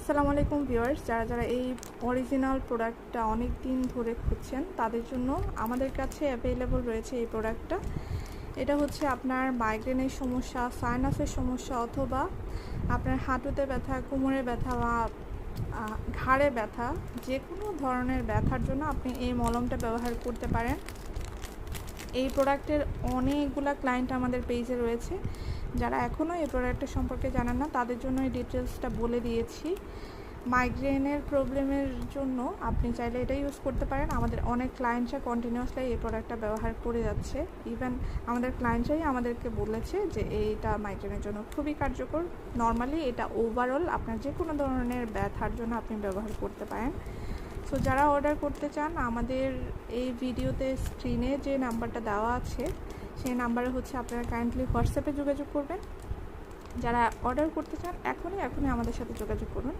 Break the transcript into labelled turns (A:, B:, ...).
A: আসসালামু আলাইকুম ভিউয়ার্স, যারা এই অরিজিনাল প্রোডাক্টটা অনেক দিন ধরে খুঁজছেন তাদের জন্য আমাদের কাছে অ্যাভেলেবল রয়েছে এই প্রোডাক্টটা। এটা হচ্ছে আপনার মাইগ্রেনের সমস্যা, সাইনাসের সমস্যা, অথবা আপনার হাঁটুতে ব্যথা, কোমরে ব্যথা বা ঘাড়ে ব্যথা, যে কোনো ধরনের ব্যথার জন্য আপনি এই মলমটা ব্যবহার করতে পারেন। এই প্রোডাক্টের অনেকগুলা ক্লায়েন্ট আমাদের পেজে রয়েছে। যারা এখনও এই প্রোডাক্টের সম্পর্কে জানেন না তাদের জন্য এই ডিটেলসটা বলে দিয়েছি। মাইগ্রেনের প্রবলেমের জন্য আপনি চাইলে এটা ইউজ করতে পারেন। আমাদের অনেক ক্লায়েন্টরা কন্টিনিউয়াসলি এই প্রোডাক্টটা ব্যবহার করে যাচ্ছে। ইভেন আমাদের ক্লায়েন্টরাই আমাদেরকে বলেছে যে এইটা মাইগ্রেনের জন্য খুবই কার্যকর। নর্মালি এটা ওভারঅল আপনার যে কোনো ধরনের ব্যথার জন্য আপনি ব্যবহার করতে পারেন। সো যারা অর্ডার করতে চান, আমাদের এই ভিডিওতে স্ক্রিনে যে নাম্বারটা দেওয়া আছে সেই নাম্বারে হচ্ছে আপনারা কাইন্ডলি হোয়াটসঅ্যাপে যোগাযোগ করবেন। যারা অর্ডার করতে চান এখনই আমাদের সাথে যোগাযোগ করুন।